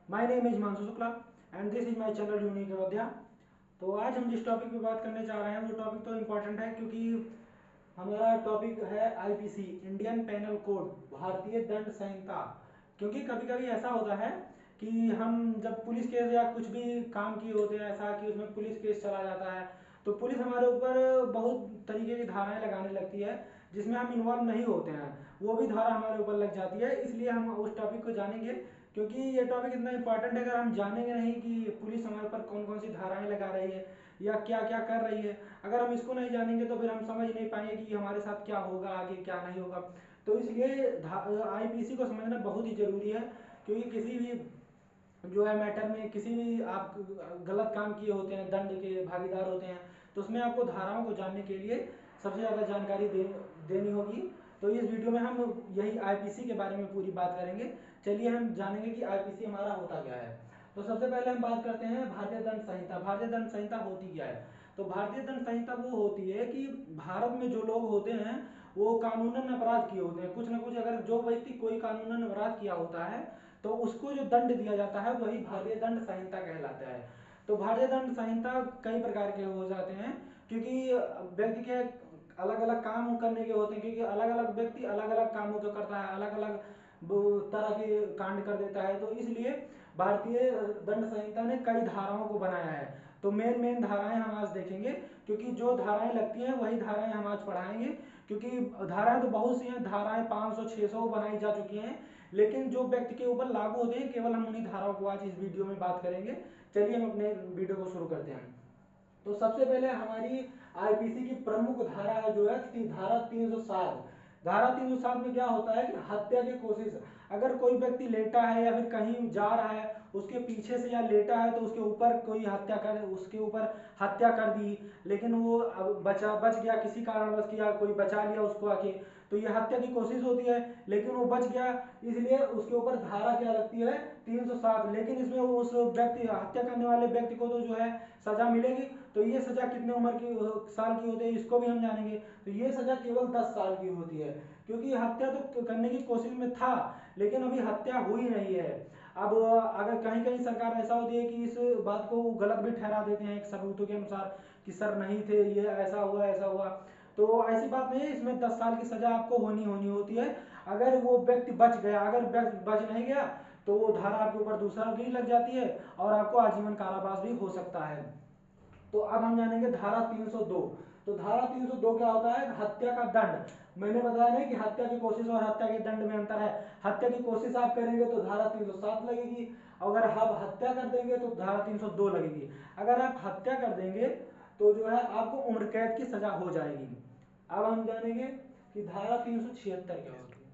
My name is मानसू Shukla and this is my channel unique Ayodhya. तो आज हम जिस टॉपिक पे बात करने जा रहे हैं वो टॉपिक तो इम्पोर्टेंट है, क्योंकि हमारा टॉपिक है आईपीसी, इंडियन पेनल कोड, भारतीय दंड संहिता। क्योंकि कभी कभी ऐसा होता है कि हम जब पुलिस केस या कुछ भी काम किए होते हैं ऐसा कि उसमें पुलिस केस चला जाता है, तो पुलिस हमारे ऊपर बहुत तरीके की धाराएं लगाने लगती है जिसमें हम इन्वॉल्व नहीं होते हैं, वो भी धारा हमारे ऊपर लग जाती है। इसलिए हम उस टॉपिक को जानेंगे, क्योंकि ये टॉपिक इतना इंपॉर्टेंट है। अगर हम जानेंगे नहीं कि पुलिस हमारे ऊपर कौन कौन सी धाराएं लगा रही है या क्या क्या कर रही है, अगर हम इसको नहीं जानेंगे तो फिर हम समझ नहीं पाएंगे कि हमारे साथ क्या होगा, आगे क्या नहीं होगा। तो इसलिए आईपीसी को समझना बहुत ही जरूरी है, क्योंकि किसी भी जो है मैटर में, किसी भी आप गलत काम किए होते हैं, दंड के भागीदार होते हैं, तो उसमें आपको धाराओं को जानने के लिए सबसे ज़्यादा जानकारी देनी होगी। तो इस वीडियो में हम यही आईपीसी के बारे में पूरी बात करेंगे। चलिए हम जानेंगे कि आईपीसी हमारा होता क्या है। तो सबसे पहले हम बात करते हैं भारतीय दंड संहिता। भारतीय दंड संहिता होती क्या है? तो भारतीय दंड संहिता वो होती है कि भारत में जो लोग होते हैं वो कानूनन अपराध किए होते हैं कुछ ना कुछ। अगर जो व्यक्ति कोई कानूनन अपराध किया होता है तो उसको जो दंड दिया जाता है वही भारतीय दंड संहिता कहलाता है। तो भारतीय दंड संहिता कई प्रकार के हो जाते हैं, क्योंकि व्यक्ति के अलग अलग काम करने के होते हैं, क्योंकि अलग अलग व्यक्ति अलग अलग कामों को करता है, अलग अलग तरह के कांड कर देता है। तो इसलिए भारतीय दंड संहिता ने कई धाराओं को बनाया है। तो मेन मेन धाराएं हम आज देखेंगे, क्योंकि जो धाराएं लगती हैं वही धाराएं हम आज पढ़ाएंगे। क्योंकि धाराएं तो बहुत सी हैं, धाराएं 500 600 बनाई जा चुकी हैं, लेकिन जो व्यक्ति के ऊपर लागू होते हैं केवल हम उन्हीं धाराओं को आज इस वीडियो में बात करेंगे। चलिए हम अपने वीडियो को शुरू करते हैं। तो सबसे पहले हमारी आईपीसी की प्रमुख धारा जो है धारा 307। धारा 307 में क्या होता है कि हत्या की कोशिश, अगर कोई व्यक्ति लेटा है या फिर कहीं जा रहा है, उसके पीछे से या लेटा है तो उसके ऊपर कोई हत्या कर, उसके ऊपर हत्या कर दी, लेकिन वो अब बच गया, किसी कारणवश किया, कोई बचा लिया उसको आके, तो ये हत्या की कोशिश होती है, लेकिन वो बच गया, इसलिए उसके ऊपर धारा क्या लगती है? 307। लेकिन इसमें उस व्यक्ति, हत्या करने वाले व्यक्ति को तो जो है सजा मिलेगी। तो ये सजा कितने उम्र की साल की होती है इसको भी हम जानेंगे। तो ये सजा केवल 10 साल की होती है, क्योंकि हत्या तो करने की कोशिश में था लेकिन अभी हत्या हुई नहीं है। अब अगर कहीं कहीं सरकार ऐसा होती है कि इस बात को गलत भी ठहरा देते हैं एक सबूतों के अनुसार कि सर नहीं थे, ये ऐसा हुआ ऐसा हुआ, तो ऐसी बात नहीं है। इसमें 10 साल की सजा आपको होनी होती है अगर वो व्यक्ति बच गया। अगर बच नहीं गया तो वो धारा आपके ऊपर दूसरा भी लग जाती है और आपको आजीवन कारावास भी हो सकता है। तो अब हम जानेंगे धारा 302। तो धारा 302 क्या होता है? हत्या का दंड। मैंने बताया नहीं कि हत्या की कोशिश और हत्या के दंड में अंतर है। हत्या की कोशिश आप करेंगे तो धारा 307 लगेगी, अगर आप हत्या कर देंगे तो धारा 302 लगेगी। अगर आप हत्या कर देंगे तो जो है आपको उम्र कैद की सजा हो जाएगी। अब हम जानेंगे कि धारा 376 क्या होती है।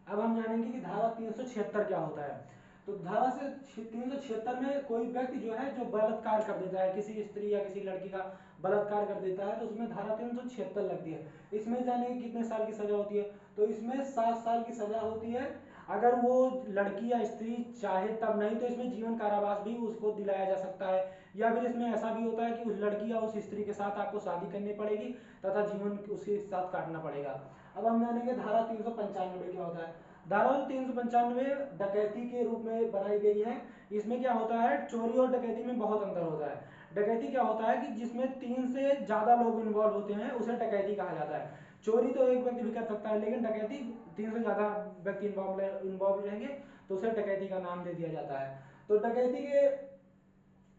अब हम जानेंगे कि धारा 376 क्या होता है। तो धारा से 376 में कोई व्यक्ति जो है जो बलात्कार कर देता है, किसी स्त्री या किसी लड़की का बलात्कार कर देता है, तो उसमें धारा 376 लगती है। इसमें जानेंगे कितने साल की सजा होती है। तो इसमें 7 साल की सजा होती है अगर वो लड़की या स्त्री चाहे तब, नहीं तो इसमें जीवन कारावास भी उसको दिलाया जा सकता है। या फिर इसमें ऐसा भी होता है कि उस लड़की या उस स्त्री के साथ आपको शादी करनी पड़ेगी तथा जीवन उसके साथ काटना पड़ेगा। अब हम जानेंगे धारा 395 क्या होता है। धारा 395 डकैती के रूप में बनाई गई है। इसमें क्या होता है? चोरी और डकैती में बहुत अंतर होता है। डकैती क्या होता है कि जिसमें 3 से ज्यादा लोग इन्वॉल्व होते हैं उसे डकैती कहा जाता है। चोरी तो एक व्यक्ति भी कर सकता है, लेकिन डकैती 3 से ज्यादा व्यक्ति इन्वॉल्व रहेंगे तो उसे डकैती का नाम दे दिया जाता है। तो डकैती के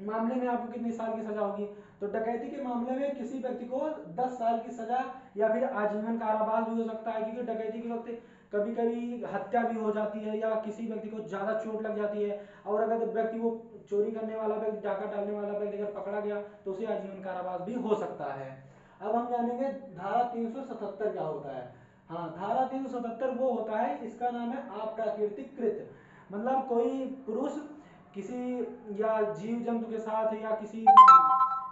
मामले में आपको कितनी साल की सजा होगी? तो डकैती के मामले में किसी व्यक्ति को 10 साल की सजा या फिर आजीवन कारावास भी हो सकता है, क्योंकि डकैती के वक्त कभी कभी हत्या भी हो जाती है या किसी व्यक्ति को ज्यादा चोट लग जाती है, और अगर व्यक्ति वो चोरी करने वाला व्यक्ति, डाका डालने वाला व्यक्ति अगर पकड़ा गया तो उसे आजीवन कारावास भी हो सकता है। अब हम जानेंगे धारा 377 क्या होता है। हाँ, धारा 377 वो होता है, इसका नाम है अप्राकृतिक कृत। मतलब कोई पुरुष किसी या जीव जंतु के साथ या किसी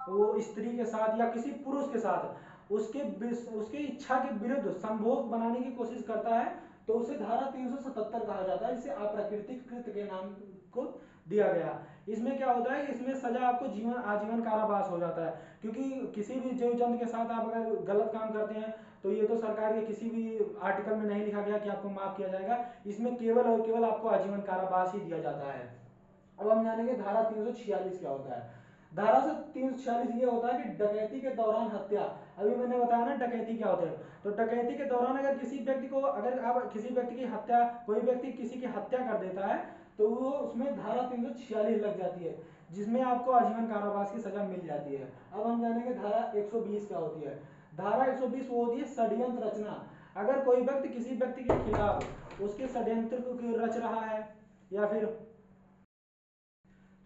वो स्त्री के साथ या किसी पुरुष के साथ उसके इच्छा के विरुद्ध संभोग बनाने की कोशिश करता है तो उसे धारा 377 कहा जाता है। इसे अप्राकृतिक कृत्य के नाम को दिया गया। इसमें क्या होता है? इसमें सजा आपको आजीवन कारावास हो जाता है, क्योंकि किसी भी जीव जंतु के साथ आप अगर गलत काम करते हैं तो ये तो सरकार के किसी भी आर्टिकल में नहीं लिखा गया कि आपको माफ किया जाएगा। इसमें केवल और केवल आपको आजीवन कारावास ही दिया जाता है। अब हम जानेंगे धारा 346 क्या होता है। धारा से 346 ये होता है कि डकैती के दौरान हत्या, अभी मैंने बताया ना डकैती क्या होता है, तो डकैती के दौरान अगर किसी व्यक्ति को, अगर आप किसी व्यक्ति की हत्या, कोई व्यक्ति किसी की हत्या कर देता है तो वो उसमें धारा 346 लग जाती है, जिसमें आपको आजीवन कारावास की सजा मिल जाती है। अब हम जानेंगे धारा 120 क्या होती है। धारा 120 वो होती है षड्यंत्र रचना। अगर कोई व्यक्ति किसी व्यक्ति के खिलाफ उसके षड्यंत्र को रच रहा है या फिर,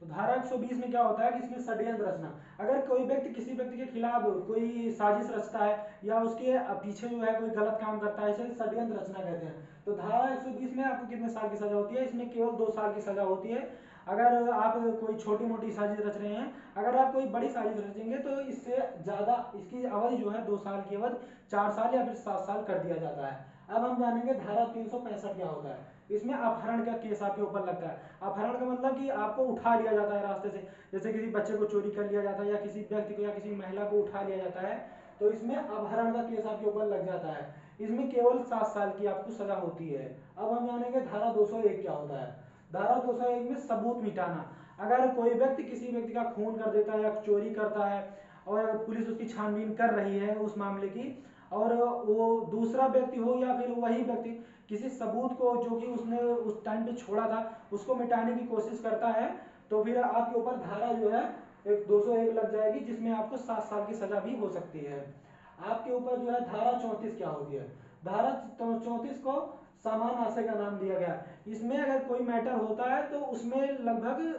तो धारा 120 में क्या होता है कि इसमें षड्यंत्र रचना, अगर कोई व्यक्ति किसी व्यक्ति के खिलाफ कोई साजिश रचता है या उसके पीछे जो है कोई गलत काम करता है, इसे षड्यंत्र रचना कहते हैं। तो धारा 120 में आपको कितने साल की सजा होती है, इसमें केवल 2 साल की सजा होती है। अगर आप कोई छोटी मोटी साजिश रच रहे हैं, अगर आप कोई बड़ी साजिश रचेंगे तो इससे ज्यादा, इसकी अवधि जो है 2 साल की अवधि 4 साल या फिर 7 साल कर दिया जाता है। अब हम जानेंगे धारा 365 क्या होता है। इसमें अपहरण का केस आपके ऊपर लगता है। अपहरण का मतलब कि आपको उठा लिया जाता है रास्ते से, जैसे किसी बच्चे को चोरी कर लिया जाता है या किसी व्यक्ति को या किसी महिला को उठा लिया जाता है, तो इसमें अपहरण का केस आपके ऊपर लग जाता है। इसमें केवल 7 साल की आपको सजा होती है। अब हम जानेंगे धारा 201 क्या होता है। धारा 201 में सबूत मिटाना, अगर कोई व्यक्ति किसी व्यक्ति का खून कर देता है या चोरी करता है और पुलिस उसकी छानबीन कर रही है उस मामले की, और वो दूसरा व्यक्ति हो या फिर वही व्यक्ति किसी सबूत को जो कि उसने उस टाइम पे छोड़ा था उसको मिटाने की कोशिश करता है, तो फिर आपके ऊपर धारा जो है 201 लग जाएगी, जिसमें आपको 7 साल की सजा भी हो सकती है। आपके ऊपर जो है धारा 34 क्या होती है। धारा 34 को समान आशय का नाम दिया गया। इसमें अगर कोई मैटर होता है तो उसमें लगभग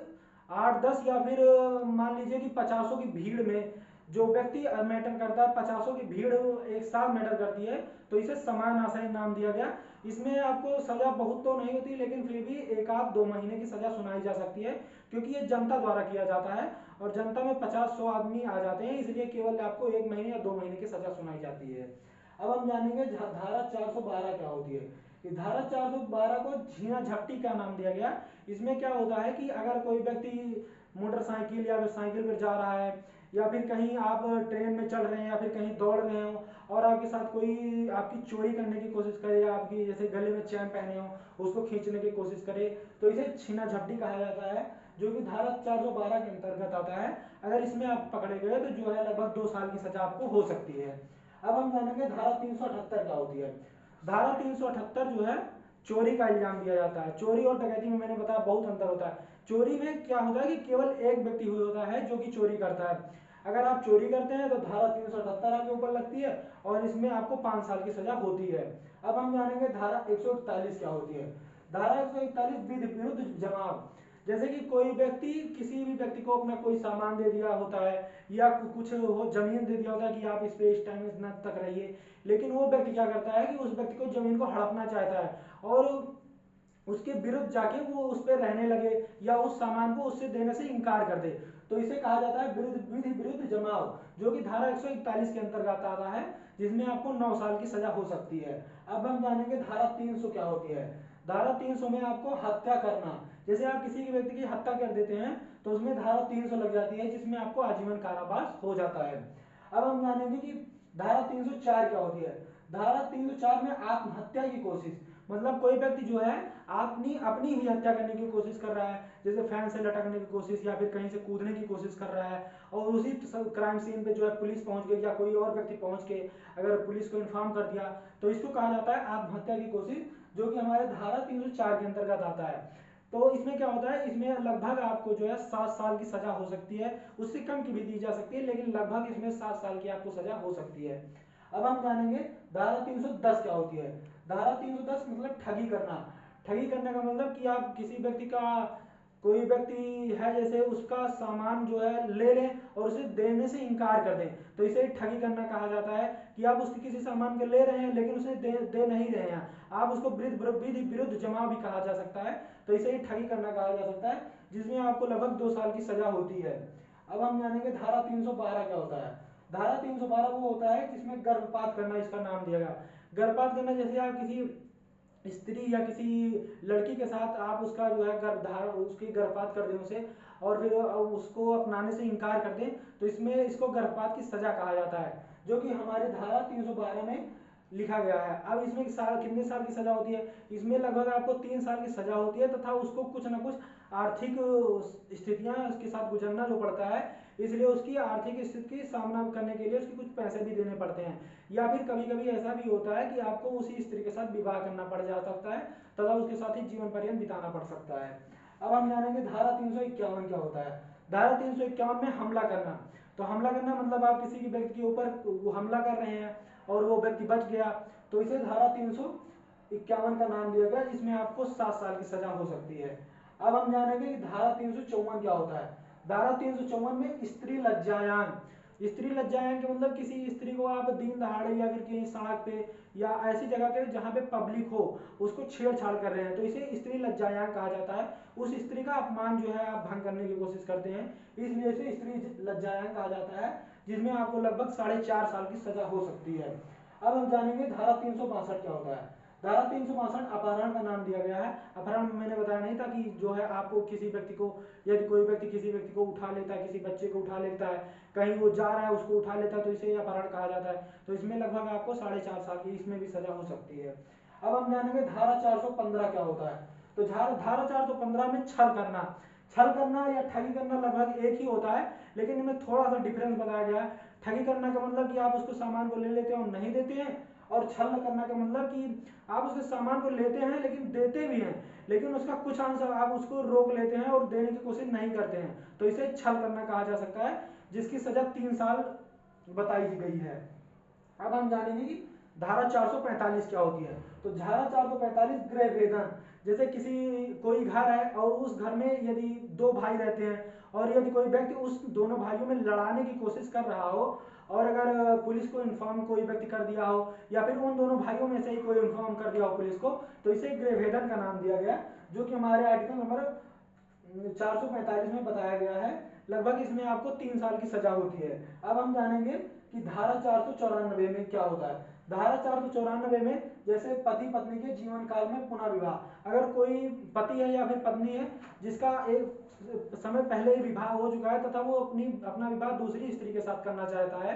8-10 या फिर मान लीजिए कि 50 की भीड़ में जो व्यक्ति मैटर करता है, 50 की भीड़ एक साथ मैटर करती है, तो इसे समान आशय नाम दिया गया। इसमें आपको सजा बहुत तो नहीं होती, लेकिन फिर भी 1-2 महीने की सजा सुनाई जा सकती है, क्योंकि ये जनता द्वारा किया जाता है और जनता में 50-100 आदमी आ जाते हैं, इसलिए केवल आपको 1 महीने या 2 महीने की सजा सुनाई जाती है। अब हम जानेंगे धारा 412 क्या होती है। कि धारा 412 को झीना झपटी का नाम दिया गया। इसमें क्या होता है कि अगर कोई व्यक्ति मोटरसाइकिल या फिर साइकिल पर जा रहा है या फिर कहीं आप ट्रेन में चल रहे हैं या फिर कहीं दौड़ रहे हो और आपके साथ कोई आपकी चोरी करने की कोशिश करे या आपकी जैसे गले में चैन पहने हो उसको खींचने की कोशिश करे, तो इसे छीना झपटी कहा जाता है, जो कि धारा 412 के अंतर्गत आता है। अगर इसमें आप पकड़े गए तो जो है लगभग 2 साल की सजा आपको हो सकती है। अब हम जानेंगे धारा 378 क्या होती है। धारा 378 जो है चोरी का इल्जाम दिया जाता है। चोरी और डकैती में मैंने बताया बहुत अंतर होता है। चोरी में क्या होता है कि केवल एक व्यक्ति होता है जो कि चोरी करता है। अगर आप चोरी करते हैं तो धारा 378 आपके ऊपर लगती है और इसमें आपको 5 साल की सजा होती है। अब हम जानेंगे धारा 141 क्या होती है। धारा 141 विरुद्ध जमाव, जैसे कि कोई व्यक्ति किसी भी व्यक्ति को अपना कोई सामान दे दिया होता है या कुछ हो जमीन दे दिया होता है कि आप इस पे इस टाइम इतना तक रहिए, लेकिन वो व्यक्ति क्या करता है कि उस व्यक्ति को जमीन को हड़पना चाहता है और उसके विरुद्ध जाके वो उस पर रहने लगे या उस सामान को उससे देने से इनकार कर दे, तो इसे कहा जाता है विधि विरुद्ध जमाव, जो कि धारा 141 के अंतर्गत आता है, जिसमें आपको 9 साल की सजा हो सकती है। अब हम जानेंगे धारा 300 क्या होती है। धारा 300 में आपको हत्या करना, जैसे आप किसी के व्यक्ति की हत्या कर देते हैं तो उसमें धारा 300 लग जाती है, जिसमें आपको आजीवन कारावास हो जाता है। अब हम जानेंगे कि धारा 304 क्या होती है। धारा 304 में आत्महत्या की कोशिश, मतलब कोई व्यक्ति जो है अपनी अपनी ही हत्या करने की कोशिश कर रहा है, जैसे फैन से लटकने की कोशिश या फिर कहीं से कूदने की कोशिश कर रहा है और उसी क्राइम सीन पे जो है पुलिस पहुंच गई या कोई और व्यक्ति पहुंच के अगर पुलिस को इन्फॉर्म कर दिया, तो इसको कहा जाता है आत्महत्या की कोशिश, जो कि हमारे धारा 304 के अंतर्गत आता है। तो इसमें क्या होता है, इसमें लगभग आपको जो है 7 साल की सजा हो सकती है, उससे कम की भी दी जा सकती है, लेकिन लगभग इसमें 7 साल की आपको सजा हो सकती है। अब हम जानेंगे धारा 310 क्या होती है। धारा 310 मतलब ठगी करना। ठगी करने का मतलब कि आप किसी व्यक्ति का, कोई व्यक्ति है जैसे उसका सामान जो है ले लें और उसे देने से इनकार कर दें, तो इसे ठगी करना कहा जाता है। कि आप उसके किसी सामान को ले रहे हैं लेकिन उसे दे नहीं रहे हैं, आप उसको विधि विरुद्ध जमाव भी कहा जा सकता है, तो इसे ठगी करना कहा जा सकता है, जिसमें आपको लगभग 2 साल की सजा होती है। अब हम जानेंगे धारा 312 क्या होता है। धारा 312 वो होता है जिसमें गर्भपात करना इसका नाम दिया गया। गर्भपात करना, जैसे आप किसी स्त्री या किसी लड़की के साथ आप उसका जो है गर्भधारण, उसकी गर्भपात कर दें उसे और फिर उसको अपनाने से इनकार कर दें, तो इसमें इसको गर्भपात की सजा कहा जाता है, जो कि हमारे धारा 312 में लिखा गया है। अब इसमें कितने साल की सजा होती है? इसमें लगभग आपको 3 साल की सजा होती है तथा उसको कुछ ना कुछ आर्थिक स्थितियां उसके साथ गुजरना जो पड़ता है, इसलिए उसकी आर्थिक स्थिति की सामना करने के लिए उसके कुछ पैसे भी देने पड़ते हैं। या फिर कभी कभी ऐसा भी होता है कि आपको उसी स्त्री के साथ विवाह करना पड़ जा सकता है तथा उसके साथ ही जीवन पर्यंत बिताना पड़ सकता है। अब हम जानेंगे धारा 351 क्या होता है। धारा 351 में हमला करना। तो हमला करना मतलब आप किसी व्यक्ति के ऊपर हमला कर रहे हैं और वो व्यक्ति बच गया, तो इसे धारा 351 का नाम दिया गया, जिसमें आपको 7 साल की सजा हो सकती है। अब हम जानेंगे कि धारा 354 क्या होता है। धारा 354 में स्त्री लज्जायान। स्त्री लज्जायान के मतलब किसी स्त्री को आप दिन दहाड़े या फिर कहीं सड़क पे या ऐसी जगह पे जहाँ पे पब्लिक हो उसको छेड़छाड़ कर रहे हैं, तो इसे स्त्री लज्जायान कहा जाता है। उस स्त्री का अपमान जो है आप भंग करने की कोशिश करते हैं, इसलिए इसे स्त्री लज्जायान कहा जाता है, जिसमें आपको लगभग 4.5 साल की सजा हो सकती है। अब हम जानेंगे धारा 362 क्या होता है। धारा 362 अपहरण का नाम दिया गया है। अपहरण मैंने बताया नहीं था कि जो है आपको किसी व्यक्ति को, यदि कोई व्यक्ति किसी व्यक्ति को उठा लेता है, किसी बच्चे को उठा लेता है, कहीं वो जा रहा है उसको उठा लेता है, तो इसे अपहरण कहा जाता है। तो इसमें लगभग आपको 4.5 साल की इसमें भी सजा हो सकती है। अब हम जानेंगे धारा 415 क्या होता है। तो धारा 415 में छल करना। छल करना या ठगी करना लगभग एक ही होता है, लेकिन इनमें थोड़ा सा डिफरेंस बताया गया है। ठगी करना का मतलब कि आप उसको सामान को ले लेते हैं और नहीं देते हैं, और छल करना का मतलब कि आप उसके सामान को लेते हैं लेकिन देते भी हैं, लेकिन उसका कुछ अंश आप उसको रोक लेते हैं और देने की कोशिश नहीं करते हैं, तो इसे छल करना कहा जा सकता है, जिसकी सजा 3 साल बताई गई है। अब हम जानेंगे कि धारा 445 क्या होती है। तो धारा 445 गृह भेदन। जैसे कोई घर है और उस घर में यदि 2 भाई रहते हैं और यदि कोई व्यक्ति उस दोनों भाइयों में लड़ाने की कोशिश कर रहा हो और अगर पुलिस को इन्फॉर्म कोई व्यक्ति कर दिया हो या फिर उन दोनों भाइयों में से ही कोई इन्फॉर्म कर दिया हो पुलिस को, तो इसे गृह भेदन का नाम दिया गया, जो कि हमारे आर्टिकल नंबर 445 में बताया गया है। लगभग इसमें आपको 3 साल की सजा होती है। अब हम जानेंगे कि धारा 494 में क्या होता है। धारा 494 में जैसे पति पत्नी के जीवन काल में पुनः विवाह। अगर कोई पति है या फिर पत्नी है जिसका एक समय पहले ही विवाह हो चुका है तथा वो अपना विवाह दूसरी स्त्री के साथ करना चाहता है,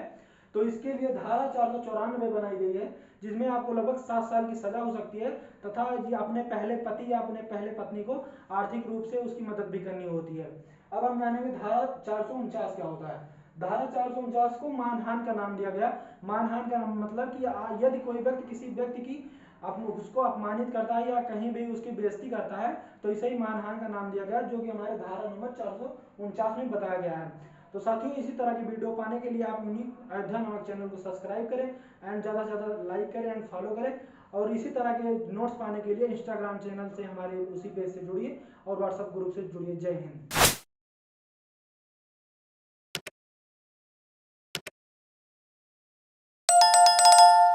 तो इसके लिए धारा 494 बनाई गई है, जिसमें आपको लगभग 7 साल की सजा हो सकती है तथा ये अपने पहले पति या अपने पहले पत्नी को आर्थिक रूप से उसकी मदद भी करनी होती है। अब हम जानेंगे धारा 449 क्या होता है। धारा 449 को मानहानि का नाम दिया गया। मानहानि का मतलब कि यदि कोई व्यक्ति किसी व्यक्ति की उसको अपमानित करता है या कहीं भी उसकी बेइज्जती करता है, तो इसे ही मानहानि का नाम दिया गया, जो कि हमारे धारा नंबर 449 में बताया गया है। तो साथियों, इसी तरह की वीडियो पाने के लिए आप यूनिक अयोध्या नामक चैनल को सब्सक्राइब करें एंड ज़्यादा से ज़्यादा लाइक करें एंड फॉलो करें, और इसी तरह के नोट्स पाने के लिए इंस्टाग्राम चैनल से हमारे उसी पेज से जुड़िए और व्हाट्सएप ग्रुप से जुड़िए। जय हिंद।